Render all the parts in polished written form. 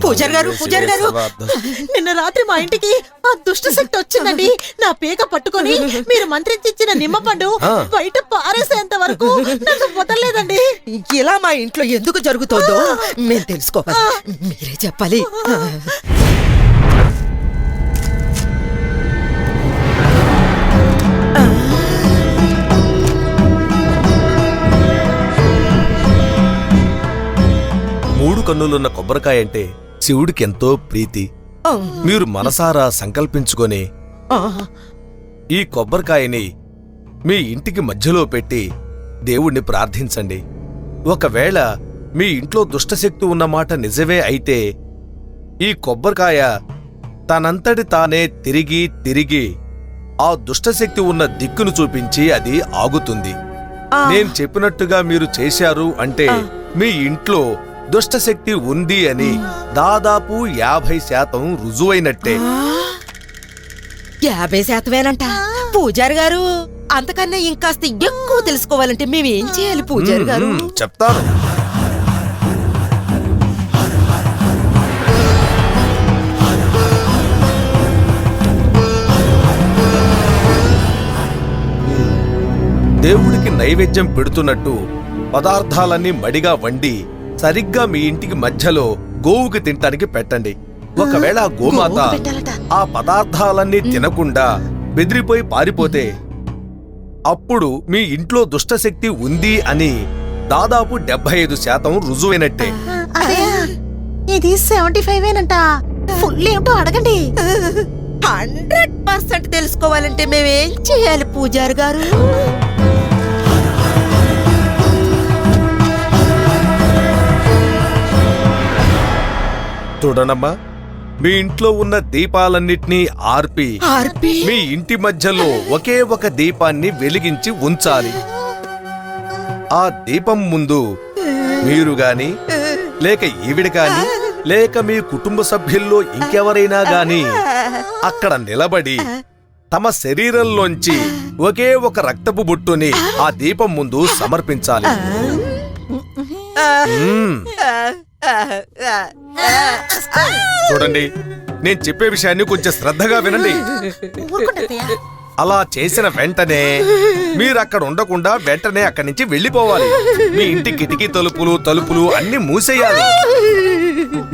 పూజారి గారు నిన్న రాత్రి మా ఇంటికి ఆ దుష్ట శక్తి వచ్చిందండి. నా పీక పట్టుకొని మీరు మంత్రించిన నిమ్మపండు బయట పారేసేంత వరకు నన్ను వదలలేదండి. ఇలా మా ఇంట్లో ఎందుకు జరుగుతుందో మేము తెలుసుకోవాలి, మీరే చెప్పాలి. మూడు కన్నులున్న కొబ్బరికాయ అంటే శివుడికి ఎంతో ప్రీతి. మీరు మనసారా సంకల్పించుకొని ఈ కొబ్బరికాయని మీ ఇంటికి మధ్యలో పెట్టి దేవుణ్ణి ప్రార్థించండి. ఒకవేళ మీ ఇంట్లో దుష్టశక్తి ఉన్నమాట నిజమే అయితే ఈ కొబ్బరికాయ తనంతటి తానే తిరిగి తిరిగి ఆ దుష్టశక్తి ఉన్న దిక్కును చూపించి అది ఆగుతుంది. నేను చెప్పినట్టుగా మీరు చేశారు అంటే మీ ఇంట్లో దుష్టశక్తి ఉంది అని దాదాపు 50% రుజువైనట్టే. 50%? పూజారి గారు, అంతకన్నా ఇంకాస్త ఎక్కువ తెలుసుకోవాలంటే మేమేం చేయాలి పూజారి గారు? చెప్తాను. దేవుడికి నైవేద్యం పెడుతున్నట్టు పదార్థాలన్నీ మడిగా వండి సరిగ్గా మీ ఇంటికి మధ్యలో గోవుకి తినటానికి పెట్టండి. ఒకవేళ ఆ గోమాత ఆ పదార్థాలన్నీ తినకుండా బెదిరిపోయి పారిపోతే అప్పుడు మీ ఇంట్లో దుష్టశక్తి ఉంది అని దాదాపు 75% రుజువైనట్టే. ఇది 75 ఫుల్ ఏమిటో అడగండి. 100% తెలుసుకోవాలంటే మేమేం చేయాలి పూజారి గారు? చూడనమ్మా, మీ ఇంట్లో ఉన్న దీపాలన్నిటినీ ఆర్పి మీ ఇంటి మధ్యలో ఒకే ఒక దీపాన్ని వెలిగించి ఉంచాలి. ఆ దీపం ముందు మీరు గాని లేక ఈవిడ గాని లేక మీ కుటుంబ సభ్యుల్లో ఇంకెవరైనా గాని అక్కడ నిలబడి తమ శరీరంలోంచి ఒకే ఒక రక్తపు బొట్టుని ఆ దీపం ముందు సమర్పించాలి. చూడండి, నేను చెప్పే విషయాన్ని కొంచెం శ్రద్ధగా వినండి. అలా చేసిన వెంటనే మీరు అక్కడ ఉండకుండా వెంటనే అక్కడి నుంచి వెళ్లిపోవాలి. మీ ఇంటి కిటికీ తలుపులు అన్ని మూసేయాలి.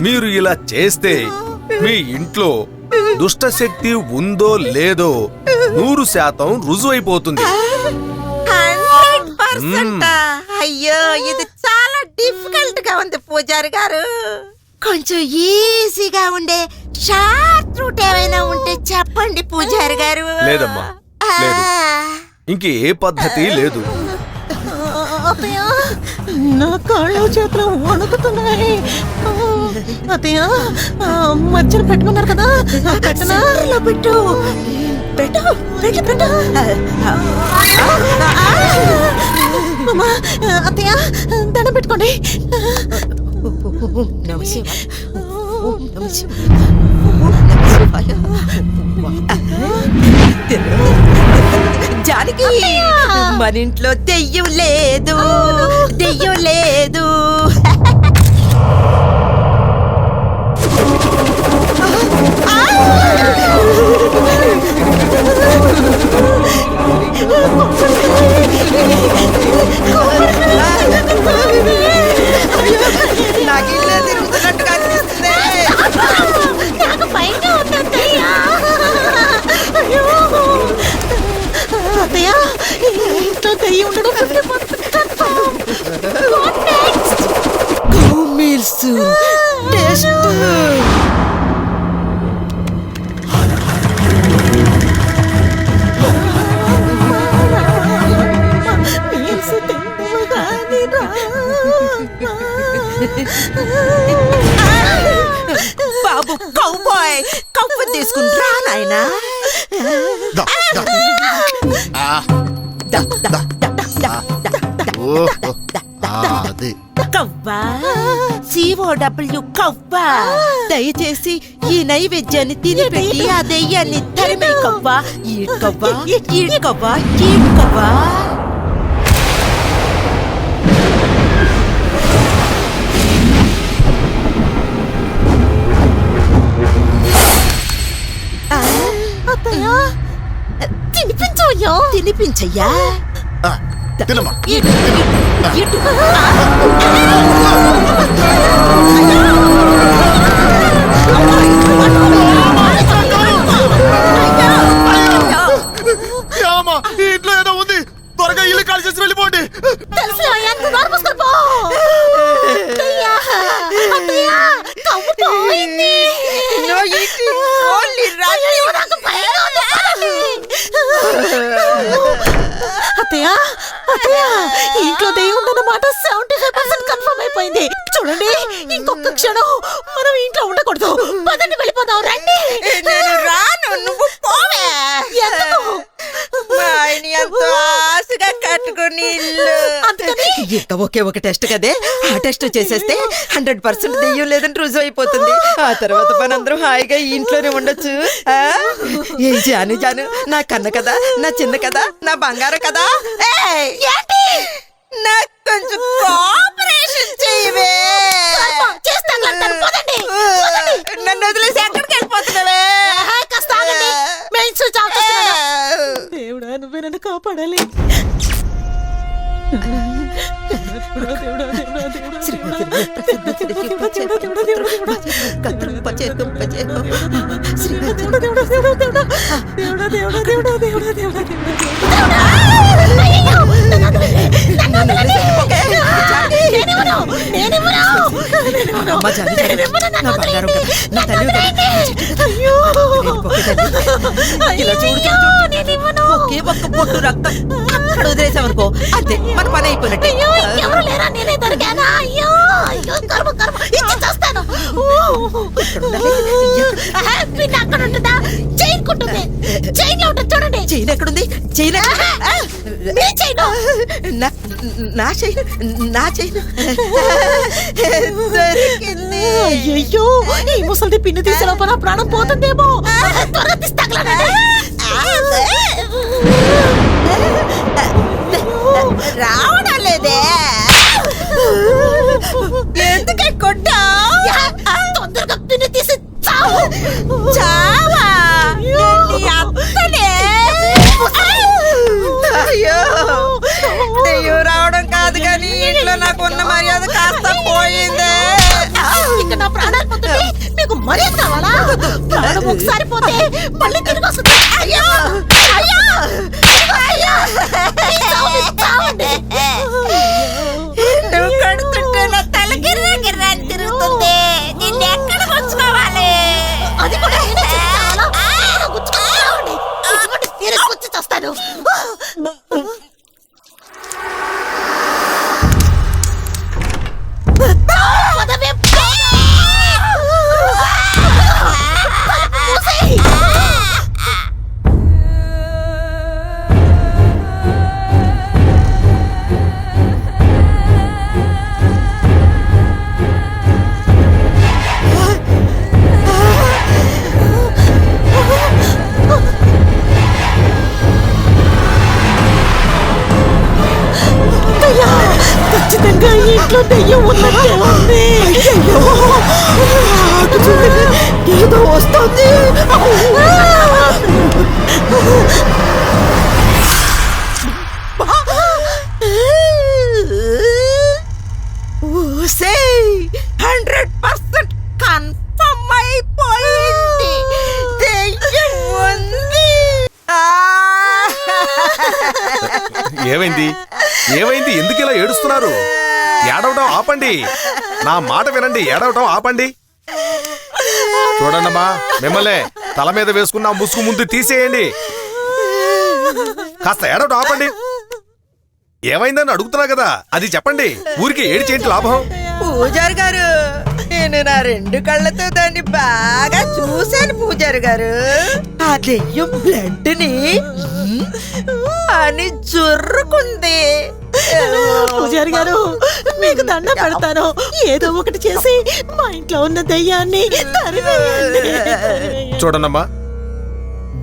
మీరు ఇలా చేస్తే మీ ఇంట్లో దుష్టశక్తి ఉందో లేదో 100% రుజువైపోతుంది. అయ్యో, ఇది చాలా డిఫికల్ట్ గా ఉంది పూజారి గారు. కొంచెం ఈజీగా ఉండే షార్ట్ రూట్ ఏమైనా ఉంటే చెప్పండి పూజారి గారు. లేదమ్మా, లేదు. ఇంకే పద్ధతి లేదు. నా కాళ్ళు చేతులు వణుకుతున్నాయి. అతయ్య, మధ్యలో పెట్టుకున్నారు కదా, పెట్టనా? పెట్టు పెట్టు పెట్టు పెట్టు. అతయ్య, దండం పెట్టుకోండి. జానకి, మన ఇంట్లో దెయ్యం లేదు, దెయ్యం లేదు. నాకు ఇల్లే తిరుగుతున్నట్టుగా అనిపిస్తుంది. నాకు భయంగా ఉంది అత్తయ్య. అత్తయ్య, ఇంట్లో దెయ్యం ఉండడం మీల్స్ టేస్ట్. బాబు కౌబాయ్, కవ్వ తీసుకుని రా నాయనా. కవ్వా, COW కవ్వా. దయచేసి ఈ నైవేద్యాన్ని తినిపెట్టి ఆ దెయ్యాన్ని తరిమే కవ్వా. ఈడ్ కవ్వా, ఈడ్ కవ్వా, ఈడ్ కవ్వా. అయ్యా తినిపించు అయ్యో. తినిపించయ్యా. తినమ్మా. ఇటు, ఇటు. ఏమమ్మా, ఈ ఇంట్లో ఏదో ఉంది, త్వరగా ఇల్లు కాల్ చేసి వెళ్ళిపోండి. తెలుసు అయ్యా, నువ్వు నోరు మూసుకొని పో. అత్తయ్యా, అత్తయ్యా, కవ్వు పోయింది. No eating, only running. అయ్యో, నాకు భయంగా ఉంది. అత్తయ్య, అత్తయ్య, ఈ ఇంట్లో దెయ్యం ఉందన్నమాట 75% కన్ఫర్మ్ అయిపోయింది. చూడండి, ఇంకొక క్షణం మనం ఇంట్లో ఉండకూడదు. పదండి, వెళ్ళిపోదాం. రండి. నేను రాను, నువ్వు పోవే. ఎందుకు? మా ఆయన ఎంతో ఆశగా కట్టుకుని ఇల్లు. అందుకని? ఇంకా ఒకే ఒక టెస్ట్ కదే, ఆ టెస్ట్ చేసేస్తే 100% దెయ్యం లేదని రుజువు అయిపోతుంది. ఆ తర్వాత మనందరం హాయిగా ఈ ఇంట్లోనే ఉండొచ్చు. ఏం జాను జాను, నా కన్న కదా, నా చిన్న కదా, నా బంగారం కదా. ఏయ్, నాకు కొంచెం కోఆపరేషన్ చేయవే. చేస్తాను, అంటారు. పదండి. నన్ను వదిలేసి ఎక్కడికి వెళ్ళిపోతున్నావే? కాస్త ఆగండి. మెయిన్ స్విచ్ ఆఫ్ చేస్తున్నాను. దేవుడా, నువ్వే నన్ను కాపాడాలి. ఒకే ఒక్క పొట్టు రక్తం అక్కడ వదిలేసామనుకో, అంతే, మన పని అయిపోయినట్టే. ఎవరు లేరా? నేనే దొరికానా? అయ్యో అయ్యో, కర్మ కర్మ, ఇచ్చి చేస్తాను. పిన్ అక్కడ ఉంటుందా? చైన్ కుంటుంది. చైన్ లో ఉంటుంది, చూడండి. చైన్ ఎక్కడుంది? చైన్ మీ చైన్. నా చైన్, నా చైన్ దొరికింది. అయ్యో, ఈ ముసలిది పిన్ను తీసే లోపల ప్రాణం పోతుందేమో. త్వరగా తీస్తాగలండి. రావడం లేదే. ఎందుకే కొట్టావు? తొందరగా పిన్ను తీసి చావు. చావా? నీ అత్తనే. అయ్యో, దెయ్యం రావడం కాదు కానీ ఇంట్లో నాకు ఉన్న మర్యాద కాస్త పోయిందే. ఇక్కడ నా ప్రాణాలు పోతుంది, మీకు మర్యాద కావాలా? ప్రాణం ఒకసారి పోతే మళ్ళీ తిరిగి వస్తుంది. అయ్యో అయ్యో అయ్యో, చావండి. నువ్వు కడుతుంటే నా తల గిర్రా గిర్రా అని తిరుగుతుంది. నిన్ను ఎక్కడ గుచ్చుకోవాలి? అది కూడా నేనే చేస్తాను. గుచ్చుకొని చావండి. గుచ్చుకొని తిరిగి గుచ్చి చేస్తాను. ఖచ్చితంగా ఈ ఇంట్లో దెయ్యం ఉన్నట్టే ఉంది. ఏదో వస్తుంది. ఊసే 100% కన్ఫర్మ్ అయిపోయింది. దెయ్యం ఉంది. ఏమైంది? ఏమైంది? ఎందుకు ఇలా ఏడుస్తున్నారు? ఏడవటం ఆపండి. నా మాట వినండి. ఏడవటం ఆపండి. చూడండమ్మా, మిమ్మల్ని తల మీద వేసుకున్న ఆ ముసుగు ముందు తీసేయండి. కాస్త ఏడవటం ఆపండి. ఏమైందని అడుగుతున్నా కదా, అది చెప్పండి. ఊరికి ఏడిచేంటి లాభం? పూజారి గారు, నేను నా 2 కళ్ళతో దాన్ని బాగా చూశాను. పూజారి గారు, ఆ దెయ్యం బ్లడ్ ని అని జుర్రుకుంది. పూజారి గారు, మీకు దండం పెడతాను. ఏదో ఒకటి చేసి మా ఇంట్లో ఉన్న దెయ్యాన్ని తరివేయండి. చూడండమ్మా,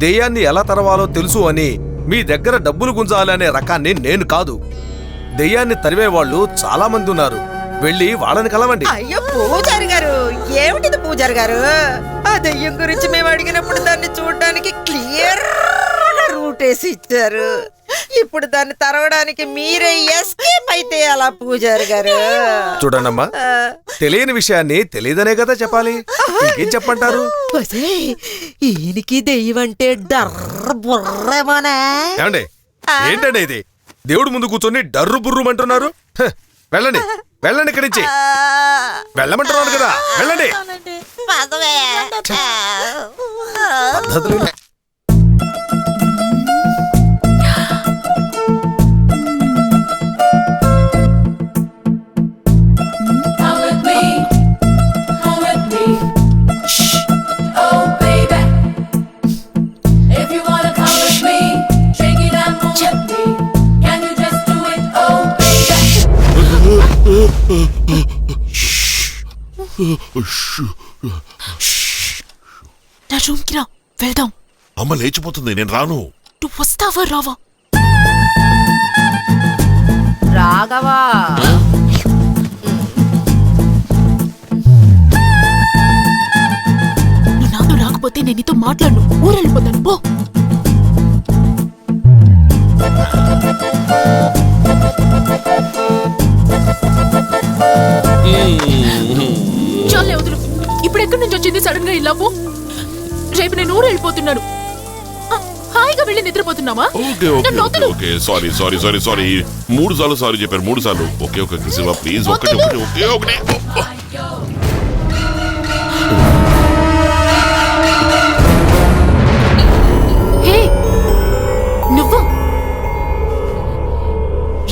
దెయ్యాన్ని ఎలా తరవాలో తెలుసు అని మీ దగ్గర డబ్బులు గుంజాలనే రకాన్ని నేను కాదు. దెయ్యాన్ని తరివేవాళ్ళు చాలా మంది ఉన్నారు. వెళ్ళి వాళ్ళని కలవండి. అయ్యో పూజారి గారు, ఏమిటిది పూజారి గారు? ఆ దెయ్యం గురించి మేము అడిగినప్పుడు దాన్ని చూడడానికి క్లియర్ రూట్ వేసి ఇచ్చారు. ఇప్పుడు దాన్ని తరవడానికి మీరే ఎస్కేప్ అయితే అలా పూజారి గారు? చూడండమ్మా, తెలియని విషయాన్ని తెలియదనే కదా చెప్పాలి. ఇంకేం చెప్పంటారు? ఒసేయ్, ఈయనకి దెయ్యం అంటే డర్ర బుర్రేమోనే. ఏమండి, ఏంటండి ఇది? దేవుడు ముందు కూర్చొని డర్రు బుర్రుమంటున్నారు. వెళ్ళండి, వెళ్ళండి ఇక్కడి నుంచి. వెళ్ళమంటున్నాను కదా, వెళ్ళండి. పద్ధతులు ఇలా. Come with me, come with me. Shh. Oh baby, if you wanna come with me, shake it and move with me. Can you just do it? Oh baby. నా రూమ్ కి రా, వెళ్దాం. అమ్మ లేచిపోతుంది, నేను రాను. నువ్వు వస్తావా రావా? రాఘవా, నువ్వు నాతో రాకపోతే నేను నీతో మాట్లాడను, ఊరెళ్ళిపోతాను. పో. చాలే వదులు. ఇప్పుడు ఎక్కడి నుంచి వచ్చింది సడన్ గా ఇలా? రేపు నేను ఊరు వెళ్ళిపోతున్నాను. హాయిగా వెళ్ళి నిద్రపోతున్నావా? ఓకే ఓకే నన్ను ఓకే వదులు. Okay sorry sorry sorry sorry 3 సార్లు సారీ చెప్పారు, 3 సార్లు. ఓకే ఓకే శివ ప్లీజ్, ఒకటి ఒకటి ఓకే ఒకటి. హే, నువ్వు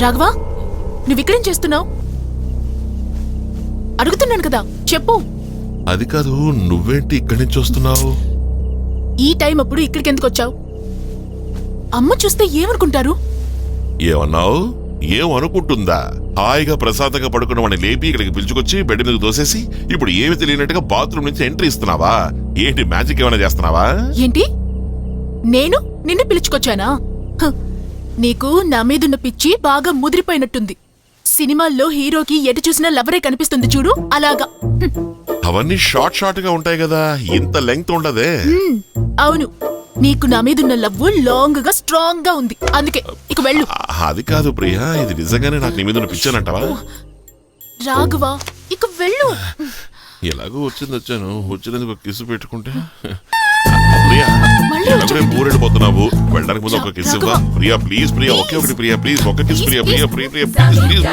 రాఘవా, నువ్విక్కడేం చేస్తున్నావు? అడుగుతున్నాను కదా, చెప్పు. అది కాదు, నువ్వేంటి ఇక్కడి నుంచి వస్తున్నావు? ఈ టైం అప్పుడు ఇక్కడికి ఎందుకు వచ్చావు? అమ్మ చూస్తే ఏమనుకుంటారు? ఏమన్నావు? ఏం అనుకుంటుందా? హాయిగా ప్రశాంతంగా పడుకున్న వాడిని లేపి ఇక్కడికి పిలుచుకొచ్చి బెడ్ మీద దోసేసి ఇప్పుడు ఏమి తెలియనట్టుగా బాత్రూమ్ నుంచి ఎంట్రీ ఇస్తున్నావా? ఏంటి మ్యాజిక్ ఏమైనా చేస్తున్నావా? ఏంటి? నేను నిన్ను పిలుచుకొచ్చానా? హ, నీకు నా మీదున్న పిచ్చి బాగా ముదిరిపోయినట్టుంది. సినిమాల్లో హీరోకి ఎటు చూసినా లవరే కనిపిస్తుంది చూడు, అలాగా. హ్మ్. అవన్నీ షార్ట్ షార్ట్ గా ఉంటాయి కదా, ఇంత లెంగ్త్ ఉండదే. అవును, నీకు నా మీదున్న లవ్ లాంగ్ గా స్ట్రాంగ్ గా ఉంది. అందుకే ఇక వెళ్ళు. అది కాదు ప్రియా, ఇది నిజంగానే నాకు నీ మీద పిచ్చానంటావా? రాఘవా, ఇక వెళ్ళు. ఎలాగో వచ్చాను, వచ్చినందుకు కిసు పెట్టుకుంటే. ప్రియా, మళ్ళీ ఎలాగో ఊరెళ్ళిపోతున్నావు, వెళ్ళడానికి ముందు ఒక కిస్ ఇవ్వా? ప్రియా ప్లీజ్, ప్రియా ఒకే ఒకటి, ప్రియా ప్లీజ్, ఒక kiss, Priya Priya Priya Priya please please.